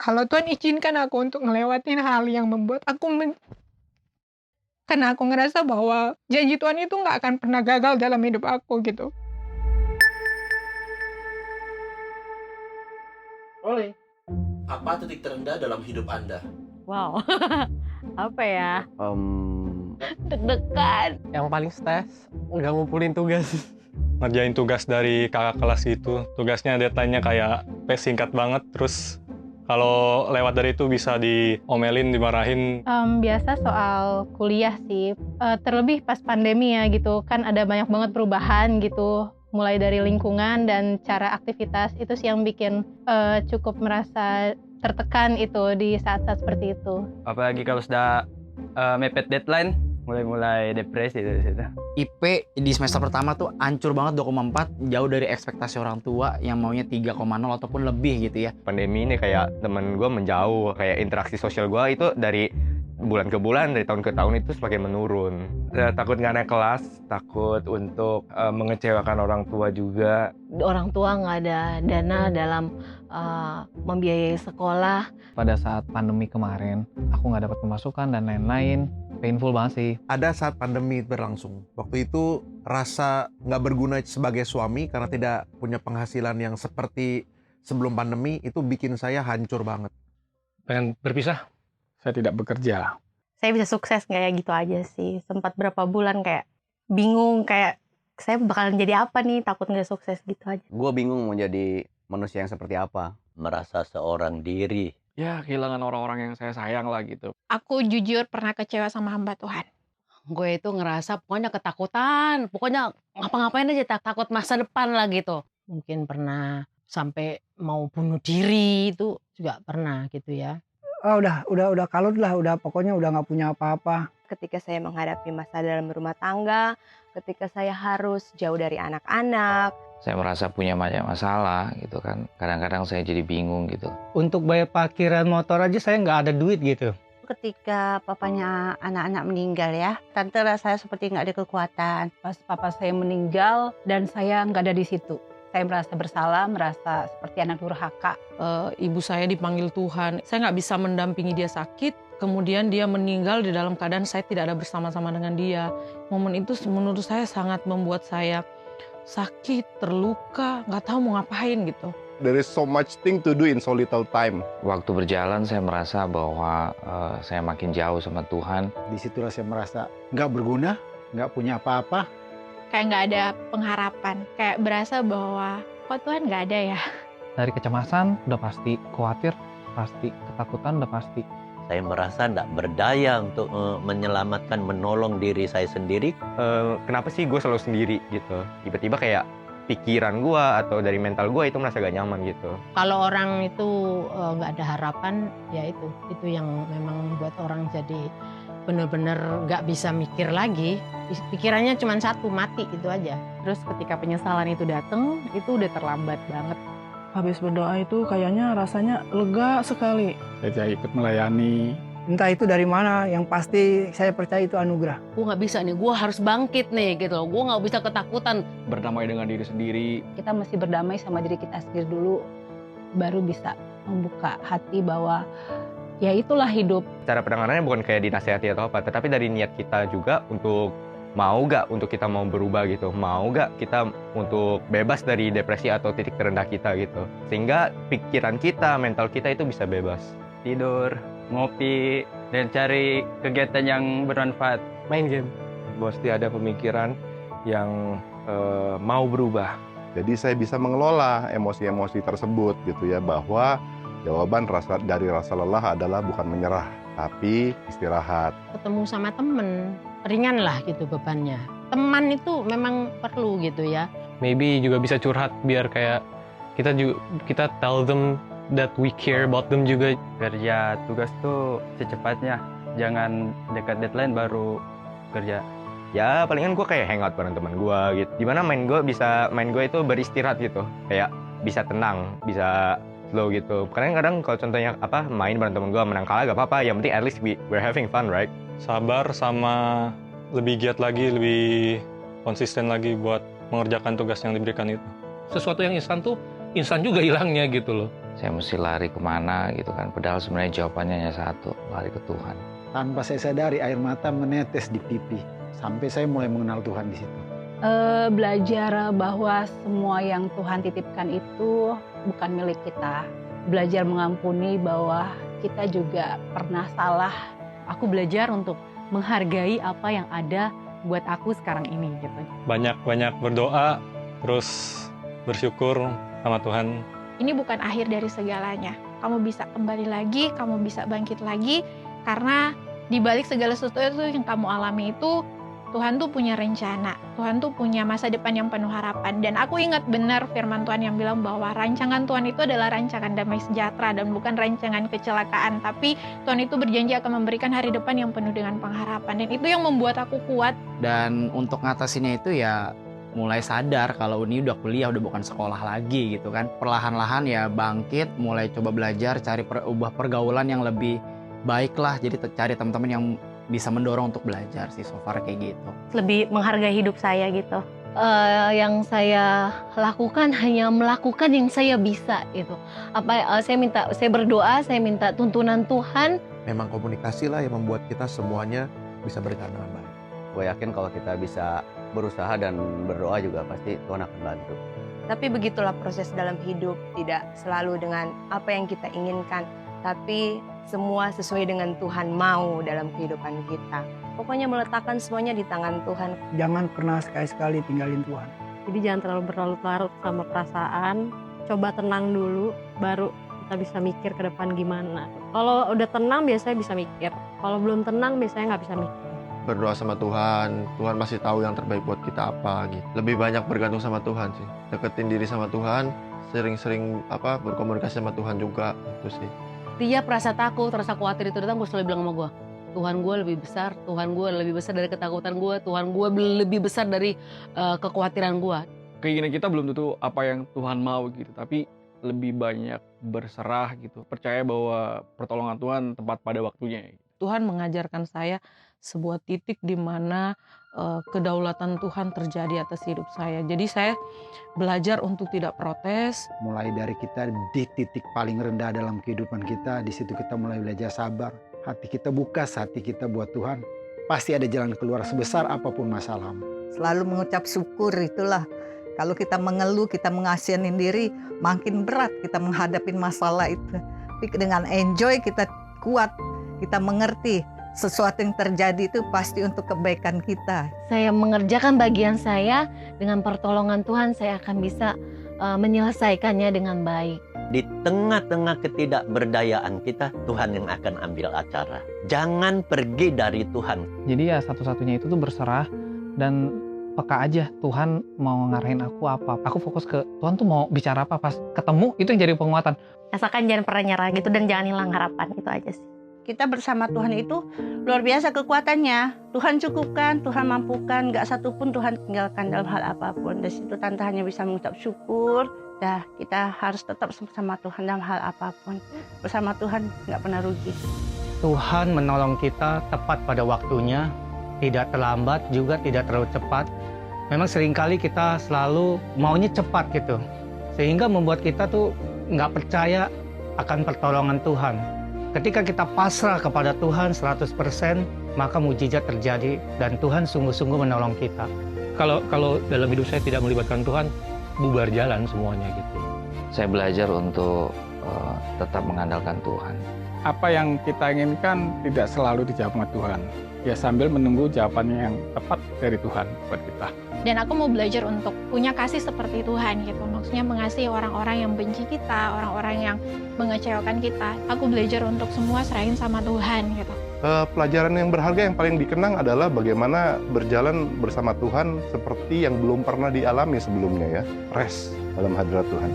Kalau Tuhan izinkan aku untuk ngelewatin hal yang membuat aku karena aku ngerasa bahwa janji Tuhan itu nggak akan pernah gagal dalam hidup aku gitu. Rolling. Apa titik terendah dalam hidup Anda? Wow, apa ya? Em, Deg-degan. Yang paling stres, nggak ngumpulin tugas. Ngerjain tugas dari kakak kelas gitu. Tugasnya deadline-nya kayak singkat banget, terus kalau lewat dari itu bisa diomelin, dimarahin. Biasa soal kuliah sih, terlebih pas pandemi ya gitu, kan ada banyak banget perubahan gitu, mulai dari lingkungan dan cara aktivitas, itu sih yang bikin cukup merasa tertekan itu di saat-saat seperti itu. Apalagi kalau sudah mepet deadline, mulai depresi dari situ. IP di semester pertama tuh hancur banget 2,4, jauh dari ekspektasi orang tua yang maunya 3,0 ataupun lebih gitu ya. Pandemi ini kayak temen gue menjauh, kayak interaksi sosial gue itu dari bulan ke bulan, dari tahun ke tahun itu semakin menurun. Takut nggak naik kelas, takut untuk mengecewakan orang tua juga. Orang tua nggak ada dana dalam membiayai sekolah. Pada saat pandemi kemarin, aku nggak dapat pemasukan dan lain-lain. Painful banget sih. Ada saat pandemi berlangsung. Waktu itu rasa nggak berguna sebagai suami karena tidak punya penghasilan yang seperti sebelum pandemi, itu bikin saya hancur banget. Pengen berpisah, saya tidak bekerja. Saya bisa sukses nggak ya gitu aja sih. Sempat berapa bulan kayak bingung, kayak saya bakalan jadi apa nih, takut nggak sukses gitu aja. Gue bingung mau jadi manusia yang seperti apa. Merasa seorang diri. Ya, kehilangan orang-orang yang saya sayang lah gitu. Aku jujur pernah kecewa sama hamba Tuhan. Gue itu ngerasa pokoknya ketakutan, pokoknya ngapa-ngapain aja takut masa depan lah gitu. Mungkin pernah sampai mau bunuh diri, itu juga pernah gitu ya. Udah kalut lah, pokoknya udah nggak punya apa-apa. Ketika saya menghadapi masalah dalam rumah tangga, ketika saya harus jauh dari anak-anak. Saya merasa punya banyak masalah gitu kan. Kadang-kadang saya jadi bingung gitu. Untuk bayar parkiran motor aja saya nggak ada duit gitu. Ketika papanya anak-anak meninggal ya, tante saya seperti nggak ada kekuatan. Pas papa saya meninggal dan saya nggak ada di situ, saya merasa bersalah, merasa seperti anak durhaka. Ibu saya dipanggil Tuhan, saya nggak bisa mendampingi dia sakit, kemudian dia meninggal di dalam keadaan saya tidak ada bersama-sama dengan dia. Momen itu menurut saya sangat membuat saya sakit, terluka, nggak tahu mau ngapain gitu. There is so much thing to do in so little time. Waktu berjalan saya merasa bahwa saya makin jauh sama Tuhan. Di situlah saya merasa nggak berguna, nggak punya apa-apa. Kayak nggak ada pengharapan. Kayak berasa bahwa kok Tuhan nggak ada ya. Dari kecemasan udah pasti, khawatir pasti, ketakutan udah pasti. Saya merasa tidak berdaya untuk menyelamatkan, menolong diri saya sendiri. Kenapa sih gue selalu sendiri gitu? Tiba-tiba kayak pikiran gue atau dari mental gue itu merasa gak nyaman gitu. Kalau orang itu nggak ada harapan, ya itu yang memang buat orang jadi benar-benar nggak bisa mikir lagi. Pikirannya cuma satu, mati itu aja. Terus ketika penyesalan itu datang, itu udah terlambat banget. Habis berdoa itu kayaknya rasanya lega sekali. Saya ikut melayani. Entah itu dari mana, yang pasti saya percaya itu anugerah. Gue nggak bisa nih, gue harus bangkit nih gitu. Gue nggak bisa ketakutan. Berdamai dengan diri sendiri. Kita mesti berdamai sama diri kita sendiri dulu, baru bisa membuka hati bahwa ya itulah hidup. Cara penanganannya bukan kayak dinasehati atau apa, tetapi dari niat kita juga untuk mau gak untuk kita mau berubah gitu, mau gak kita untuk bebas dari depresi atau titik terendah kita gitu, sehingga pikiran kita, mental kita itu bisa bebas. Tidur, ngopi, dan cari kegiatan yang bermanfaat. Main game. Mesti ada pemikiran yang mau berubah. Jadi saya bisa mengelola emosi-emosi tersebut gitu ya, bahwa jawaban dari rasa lelah adalah bukan menyerah, tapi istirahat. Ketemu sama temen, ringan lah gitu bebannya. Teman itu memang perlu gitu ya. Maybe juga bisa curhat biar kayak kita tell them that we care about them juga. Kerja tugas tuh secepatnya, jangan dekat deadline baru kerja. Ya palingan gue kayak hangout bareng teman gue gitu. Dimana main gue itu beristirahat gitu, kayak bisa tenang, bisa slow gitu. Kadang-kadang kalau contohnya main bareng teman gue, menang kalah gak apa-apa, yang penting at least we're having fun, right? Sabar sama lebih giat lagi, lebih konsisten lagi buat mengerjakan tugas yang diberikan itu. Sesuatu yang instan tuh instan juga hilangnya gitu loh. saya mesti lari kemana gitu kan. Padahal sebenarnya jawabannya hanya satu, lari ke Tuhan. Tanpa saya sadari air mata menetes di pipi. Sampai saya mulai mengenal Tuhan di situ. Belajar bahwa semua yang Tuhan titipkan itu bukan milik kita. Belajar mengampuni bahwa kita juga pernah salah. Aku belajar untuk menghargai apa yang ada buat aku sekarang ini gitu. Banyak-banyak berdoa, terus bersyukur sama Tuhan. Ini bukan akhir dari segalanya. Kamu bisa kembali lagi, kamu bisa bangkit lagi, karena di balik segala sesuatu yang kamu alami itu, Tuhan tuh punya rencana, Tuhan tuh punya masa depan yang penuh harapan. Dan aku ingat benar firman Tuhan yang bilang bahwa rancangan Tuhan itu adalah rancangan damai sejahtera dan bukan rancangan kecelakaan. Tapi Tuhan itu berjanji akan memberikan hari depan yang penuh dengan pengharapan. Dan itu yang membuat aku kuat. Dan untuk ngatasinnya itu ya mulai sadar kalau ini udah kuliah, udah bukan sekolah lagi gitu kan. Perlahan-lahan ya bangkit, mulai coba belajar, cari ubah pergaulan yang lebih baik lah. Jadi cari teman-teman yang bisa mendorong untuk belajar sih, so far kayak gitu. Lebih menghargai hidup saya gitu. Yang saya lakukan hanya melakukan yang saya bisa itu. Saya berdoa, saya minta tuntunan Tuhan. Memang komunikasi lah yang membuat kita semuanya bisa berjalan dengan baik. Gue yakin kalau kita bisa berusaha dan berdoa juga pasti Tuhan akan bantu. Tapi begitulah proses dalam hidup, tidak selalu dengan apa yang kita inginkan, tapi semua sesuai dengan Tuhan mau dalam kehidupan kita. Pokoknya meletakkan semuanya di tangan Tuhan. Jangan pernah sekali-sekali tinggalin Tuhan. Jadi jangan terlalu berlarut-larut sama perasaan. Coba tenang dulu, baru kita bisa mikir ke depan gimana. Kalau udah tenang biasanya bisa mikir. Kalau belum tenang biasanya nggak bisa mikir. Berdoa sama Tuhan, Tuhan masih tahu yang terbaik buat kita apa gitu. Lebih banyak bergantung sama Tuhan sih. Deketin diri sama Tuhan, sering-sering berkomunikasi sama Tuhan juga, itu sih. Tiap rasa takut, rasa khawatir itu datang, gue selalu bilang sama gue, Tuhan gue lebih besar, Tuhan gue lebih besar dari ketakutan gue, Tuhan gue lebih besar dari kekhawatiran gue. Keinginan kita belum tentu apa yang Tuhan mau gitu, tapi lebih banyak berserah gitu, percaya bahwa pertolongan Tuhan tepat pada waktunya. Tuhan mengajarkan saya sebuah titik di mana kedaulatan Tuhan terjadi atas hidup saya. Jadi saya belajar untuk tidak protes. Mulai dari kita di titik paling rendah dalam kehidupan kita, di situ kita mulai belajar sabar. Hati kita buka, hati kita buat Tuhan. Pasti ada jalan keluar sebesar apapun masalahmu. Selalu mengucap syukur itulah. Kalau kita mengeluh, kita mengasihanin diri, makin berat kita menghadapi masalah itu. Tapi dengan enjoy kita kuat, kita mengerti. Sesuatu yang terjadi itu pasti untuk kebaikan kita. Saya mengerjakan bagian saya, dengan pertolongan Tuhan saya akan bisa menyelesaikannya dengan baik. Di tengah-tengah ketidakberdayaan kita, Tuhan yang akan ambil acara. Jangan pergi dari Tuhan. Jadi ya satu-satunya itu tuh berserah dan peka aja Tuhan mau ngarahin aku apa. Aku fokus ke Tuhan tuh mau bicara apa, pas ketemu itu yang jadi penguatan. Asalkan jangan pernah nyerah gitu dan jangan hilang harapan, itu aja sih. Kita bersama Tuhan itu luar biasa kekuatannya. Tuhan cukupkan, Tuhan mampukan, gak satupun Tuhan tinggalkan dalam hal apapun. Dari situ tante hanya bisa mengucap syukur. Dah, kita harus tetap bersama Tuhan dalam hal apapun. Bersama Tuhan gak pernah rugi. Tuhan menolong kita tepat pada waktunya, tidak terlambat juga tidak terlalu cepat. Memang seringkali kita selalu maunya cepat gitu, sehingga membuat kita tuh nggak percaya akan pertolongan Tuhan. Ketika kita pasrah kepada Tuhan 100%, maka mujizat terjadi dan Tuhan sungguh-sungguh menolong kita. Kalau dalam hidup saya tidak melibatkan Tuhan, bubar jalan semuanya gitu. Saya belajar untuk tetap mengandalkan Tuhan. Apa yang kita inginkan tidak selalu dijawab sama Tuhan. Ya sambil menunggu jawabannya yang tepat dari Tuhan buat kita. Dan aku mau belajar untuk punya kasih seperti Tuhan gitu. Maksudnya mengasihi orang-orang yang benci kita, orang-orang yang mengecewakan kita. Aku belajar untuk semua serahin sama Tuhan gitu. Pelajaran yang berharga yang paling dikenang adalah bagaimana berjalan bersama Tuhan seperti yang belum pernah dialami sebelumnya ya. Rest dalam hadirat Tuhan.